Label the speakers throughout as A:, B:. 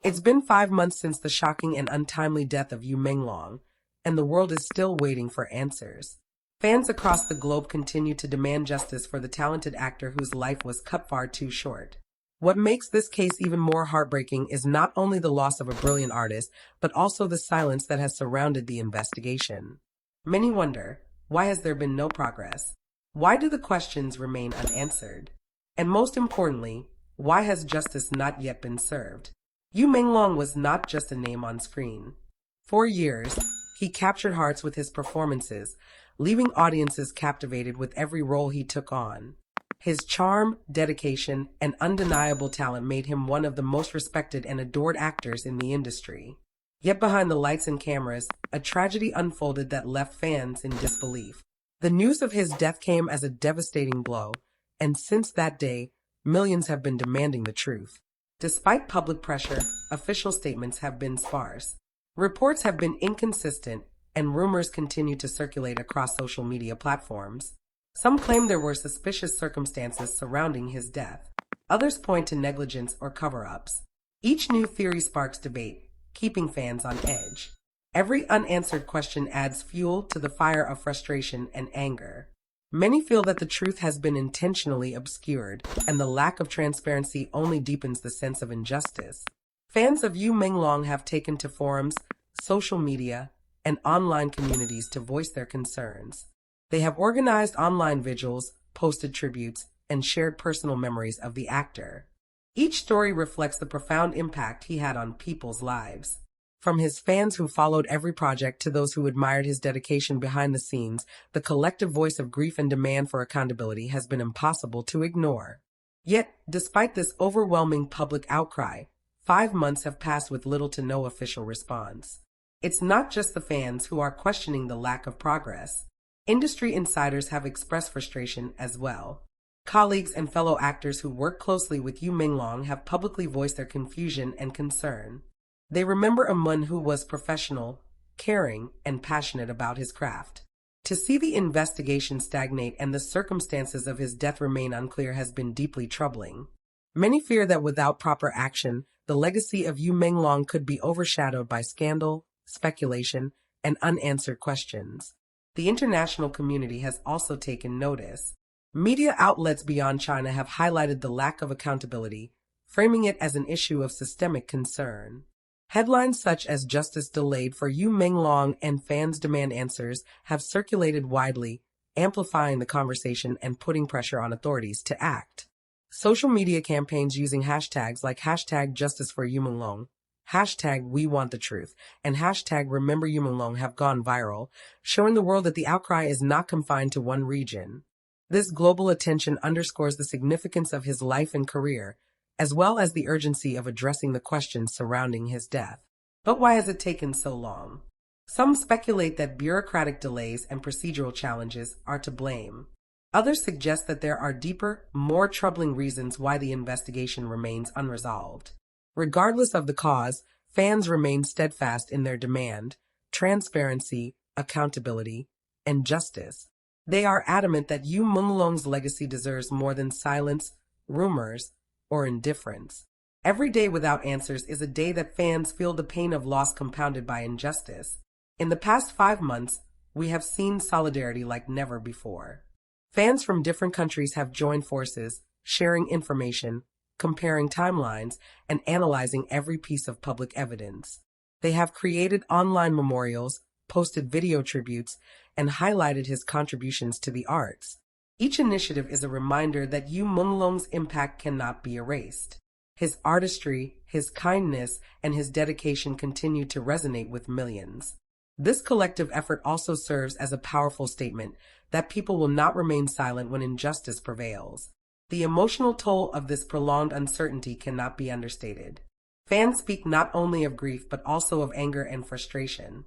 A: It's been 5 months since the shocking and untimely death of Yu Menglong, and the world is still waiting for answers. Fans across the globe continue to demand justice for the talented actor whose life was cut far too short. What makes this case even more heartbreaking is not only the loss of a brilliant artist, but also the silence that has surrounded the investigation. Many wonder, why has there been no progress? Why do the questions remain unanswered? And most importantly, why has justice not yet been served? Yu Menglong was not just a name on screen. For years, he captured hearts with his performances, leaving audiences captivated with every role he took on. His charm, dedication, and undeniable talent made him one of the most respected and adored actors in the industry. Yet behind the lights and cameras, a tragedy unfolded that left fans in disbelief. The news of his death came as a devastating blow, and since that day, millions have been demanding the truth. Despite public pressure, official statements have been sparse. Reports have been inconsistent, and rumors continue to circulate across social media platforms. Some claim there were suspicious circumstances surrounding his death. Others point to negligence or cover-ups. Each new theory sparks debate, keeping fans on edge. Every unanswered question adds fuel to the fire of frustration and anger. Many feel that the truth has been intentionally obscured, and the lack of transparency only deepens the sense of injustice. Fans of Yu Menglong have taken to forums, social media, and online communities to voice their concerns. They have organized online vigils, posted tributes, and shared personal memories of the actor. Each story reflects the profound impact he had on people's lives. From his fans who followed every project to those who admired his dedication behind the scenes, the collective voice of grief and demand for accountability has been impossible to ignore. Yet, despite this overwhelming public outcry, 5 months have passed with little to no official response. It's not just the fans who are questioning the lack of progress. Industry insiders have expressed frustration as well. Colleagues and fellow actors who work closely with Yu Menglong have publicly voiced their confusion and concern. They remember a man who was professional, caring, and passionate about his craft. To see the investigation stagnate and the circumstances of his death remain unclear has been deeply troubling. Many fear that without proper action, the legacy of Yu Menglong could be overshadowed by scandal, speculation, and unanswered questions. The international community has also taken notice. Media outlets beyond China have highlighted the lack of accountability, framing it as an issue of systemic concern. Headlines such as "Justice Delayed for Yu Menglong" and "Fans Demand Answers" have circulated widely, amplifying the conversation and putting pressure on authorities to act. Social media campaigns using hashtags like #JusticeForYuMenglong, #WeWantTheTruth, and #RememberYuMenglong have gone viral, showing the world that the outcry is not confined to one region. This global attention underscores the significance of his life and career, as well as the urgency of addressing the questions surrounding his death. But why has it taken so long? Some speculate that bureaucratic delays and procedural challenges are to blame. Others suggest that there are deeper, more troubling reasons why the investigation remains unresolved. Regardless of the cause, fans remain steadfast in their demand: transparency, accountability, and justice. They are adamant that Yu Menglong's legacy deserves more than silence, rumors, or indifference. Every day without answers is a day that fans feel the pain of loss compounded by injustice. In the past 5 months, we have seen solidarity like never before. Fans from different countries have joined forces, sharing information, comparing timelines, and analyzing every piece of public evidence. They have created online memorials, posted video tributes, and highlighted his contributions to the arts. Each initiative is a reminder that Yu Menglong's impact cannot be erased. His artistry, his kindness, and his dedication continue to resonate with millions. This collective effort also serves as a powerful statement that people will not remain silent when injustice prevails. The emotional toll of this prolonged uncertainty cannot be understated. Fans speak not only of grief but also of anger and frustration.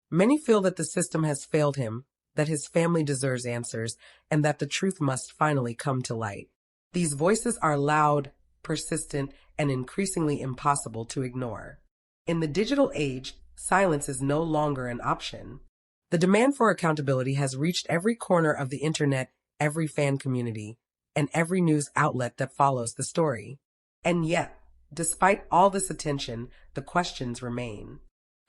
A: Many feel that the system has failed him, that his family deserves answers, and that the truth must finally come to light. These voices are loud, persistent, and increasingly impossible to ignore. In the digital age, silence is no longer an option. The demand for accountability has reached every corner of the internet, every fan community, and every news outlet that follows the story. And yet, Despite all this attention, the questions remain.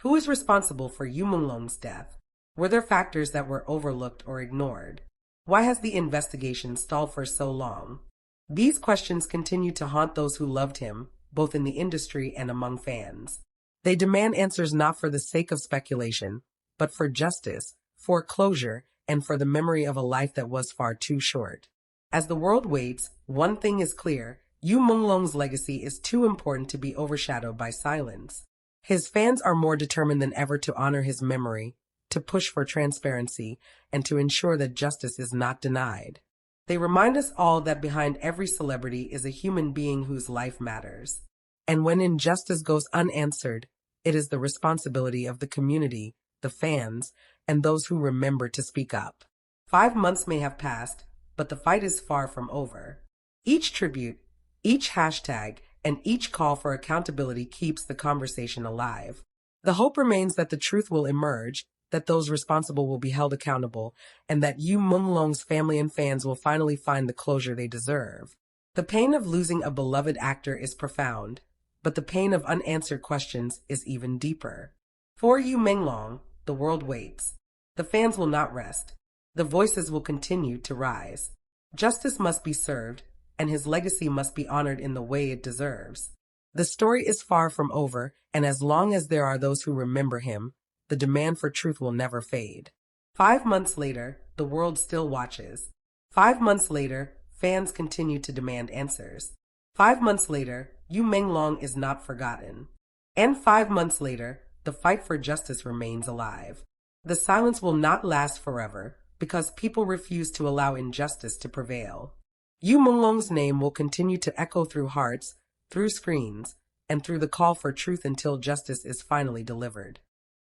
A: Who is responsible for Yu Menglong's death? Were there factors that were overlooked or ignored? Why has the investigation stalled for so long? These questions continue to haunt those who loved him, both in the industry and among fans. They demand answers not for the sake of speculation, but for justice, for closure, and for the memory of a life that was far too short. As the world waits, one thing is clear: Yu Menglong's legacy is too important to be overshadowed by silence. His fans are more determined than ever to honor his memory, to push for transparency, and to ensure that justice is not denied. They remind us all that behind every celebrity is a human being whose life matters. And when injustice goes unanswered, it is the responsibility of the community, the fans, and those who remember to speak up. 5 months may have passed, but the fight is far from over. Each tribute, each hashtag, and each call for accountability keeps the conversation alive. The hope remains that the truth will emerge, that those responsible will be held accountable, and that Yu Menglong's family and fans will finally find the closure they deserve. The pain of losing a beloved actor is profound, but the pain of unanswered questions is even deeper. For Yu Menglong, the world waits. The fans will not rest. The voices will continue to rise. Justice must be served, and his legacy must be honored in the way it deserves. The story is far from over, and as long as there are those who remember him, the demand for truth will never fade. 5 months later, the world still watches. 5 months later, fans continue to demand answers. 5 months later, Yu Menglong is not forgotten. And 5 months later, the fight for justice remains alive. The silence will not last forever, because people refuse to allow injustice to prevail. Yu Menglong's name will continue to echo through hearts, through screens, and through the call for truth until justice is finally delivered.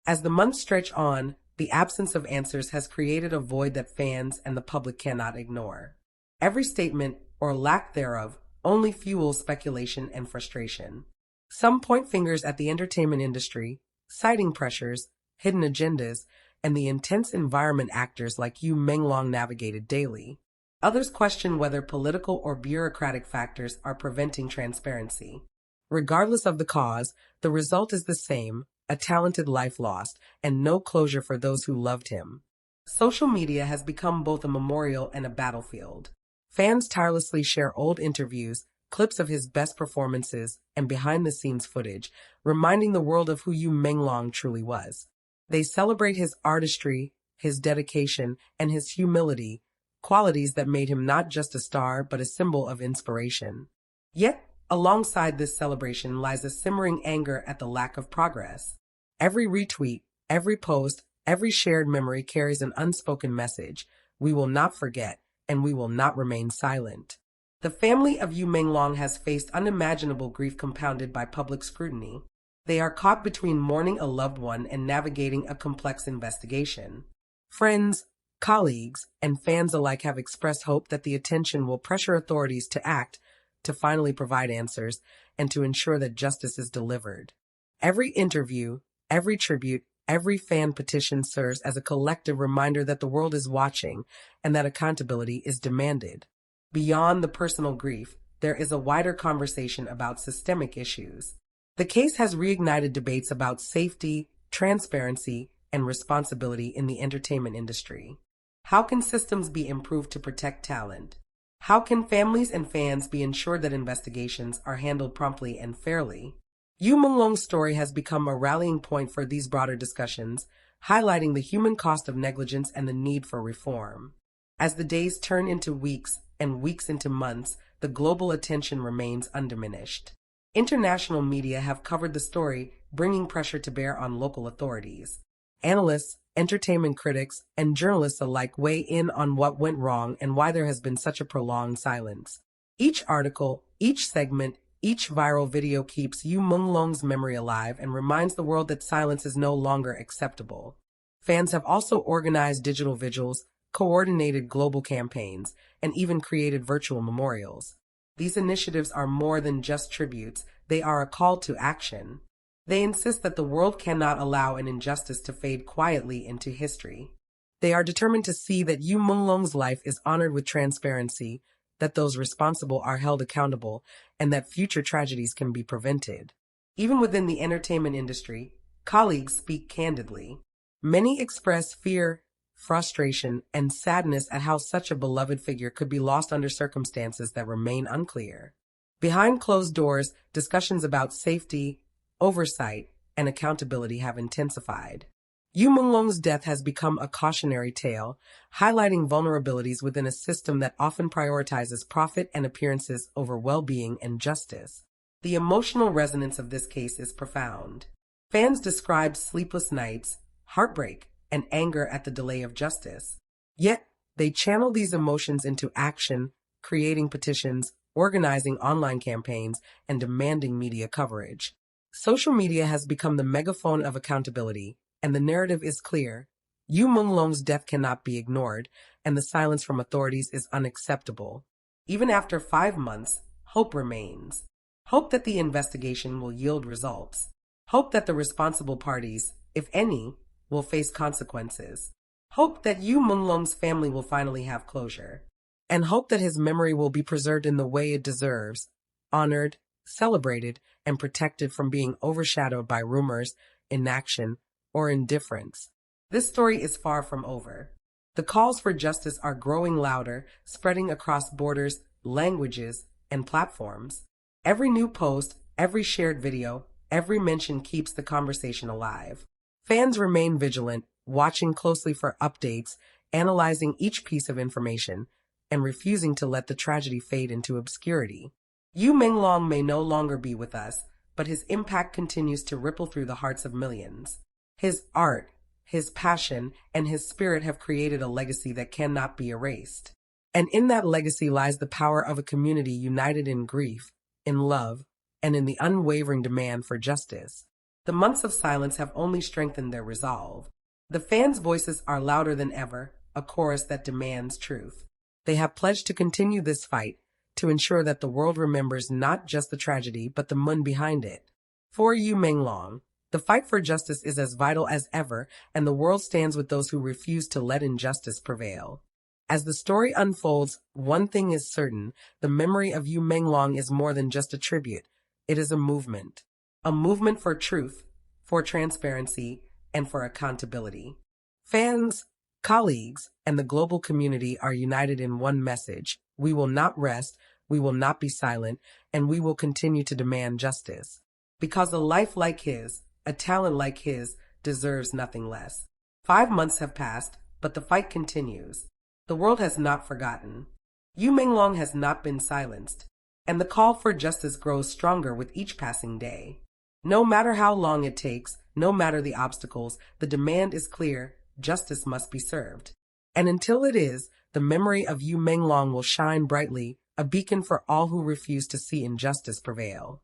A: As the months stretch on, the absence of answers has created a void that fans and the public cannot ignore. Every statement, or lack thereof, only fuels speculation and frustration. Some point fingers at the entertainment industry, citing pressures, hidden agendas, and the intense environment actors like Yu Menglong navigated daily. Others question whether political or bureaucratic factors are preventing transparency. Regardless of the cause, the result is the same: a talented life lost, and no closure for those who loved him. Social media has become both a memorial and a battlefield. Fans tirelessly share old interviews, clips of his best performances, and behind-the-scenes footage, reminding the world of who Yu Menglong truly was. They celebrate his artistry, his dedication, and his humility, qualities that made him not just a star but a symbol of inspiration. Yet, alongside this celebration lies a simmering anger at the lack of progress. Every retweet, every post, every shared memory carries an unspoken message: we will not forget, and we will not remain silent. The family of Yu Menglong has faced unimaginable grief compounded by public scrutiny. They are caught between mourning a loved one and navigating a complex investigation. Friends, colleagues, and fans alike have expressed hope that the attention will pressure authorities to act, to finally provide answers, and to ensure that justice is delivered. Every interview, every tribute, every fan petition serves as a collective reminder that the world is watching and that accountability is demanded. Beyond the personal grief, there is a wider conversation about systemic issues. The case has reignited debates about safety, transparency, and responsibility in the entertainment industry. How can systems be improved to protect talent? How can families and fans be ensured that investigations are handled promptly and fairly? Yu Menglong's story has become a rallying point for these broader discussions, highlighting the human cost of negligence and the need for reform. As the days turn into weeks and weeks into months, the global attention remains undiminished. International media have covered the story, bringing pressure to bear on local authorities. Analysts, entertainment critics, and journalists alike weigh in on what went wrong and why there has been such a prolonged silence. Each article, each segment, each viral video keeps Yu Menglong's memory alive and reminds the world that silence is no longer acceptable. Fans have also organized digital vigils, coordinated global campaigns, and even created virtual memorials. These initiatives are more than just tributes, they are a call to action. They insist that the world cannot allow an injustice to fade quietly into history. They are determined to see that Yu Menglong's life is honored with transparency, that those responsible are held accountable, and that future tragedies can be prevented. Even within the entertainment industry, colleagues speak candidly. Many express fear, frustration, and sadness at how such a beloved figure could be lost under circumstances that remain unclear. Behind closed doors, discussions about safety, oversight, and accountability have intensified. Yu Menglong's death has become a cautionary tale, highlighting vulnerabilities within a system that often prioritizes profit and appearances over well-being and justice. The emotional resonance of this case is profound. Fans describe sleepless nights, heartbreak, and anger at the delay of justice. Yet, they channel these emotions into action, creating petitions, organizing online campaigns, and demanding media coverage. Social media has become the megaphone of accountability, and the narrative is clear. Yu Menglong's death cannot be ignored, and the silence from authorities is unacceptable. Even after 5 months, hope remains. Hope that the investigation will yield results. Hope that the responsible parties, if any, will face consequences. Hope that Yu Menglong's family will finally have closure. And hope that his memory will be preserved in the way it deserves, honored, celebrated, and protected from being overshadowed by rumors, inaction, or indifference. This story is far from over. The calls for justice are growing louder, spreading across borders, languages, and platforms. Every new post, every shared video, every mention keeps the conversation alive. Fans remain vigilant, watching closely for updates, analyzing each piece of information, and refusing to let the tragedy fade into obscurity. Yu Menglong may no longer be with us, but his impact continues to ripple through the hearts of millions. His art, his passion, and his spirit have created a legacy that cannot be erased. And in that legacy lies the power of a community united in grief, in love, and in the unwavering demand for justice. The months of silence have only strengthened their resolve. The fans' voices are louder than ever, a chorus that demands truth. They have pledged to continue this fight, to ensure that the world remembers not just the tragedy, but the moon behind it. For Yu Menglong, the fight for justice is as vital as ever, and the world stands with those who refuse to let injustice prevail. As the story unfolds, one thing is certain: the memory of Yu Menglong is more than just a tribute. It is a movement for truth, for transparency, and for accountability. Fans, colleagues, and the global community are united in one message: we will not rest, we will not be silent, and we will continue to demand justice. Because a life like his, a talent like his, deserves nothing less. 5 months have passed, but the fight continues. The world has not forgotten. Yu Menglong has not been silenced, and the call for justice grows stronger with each passing day. No matter how long it takes, no matter the obstacles, the demand is clear: justice must be served. And until it is, the memory of Yu Menglong will shine brightly, a beacon for all who refuse to see injustice prevail.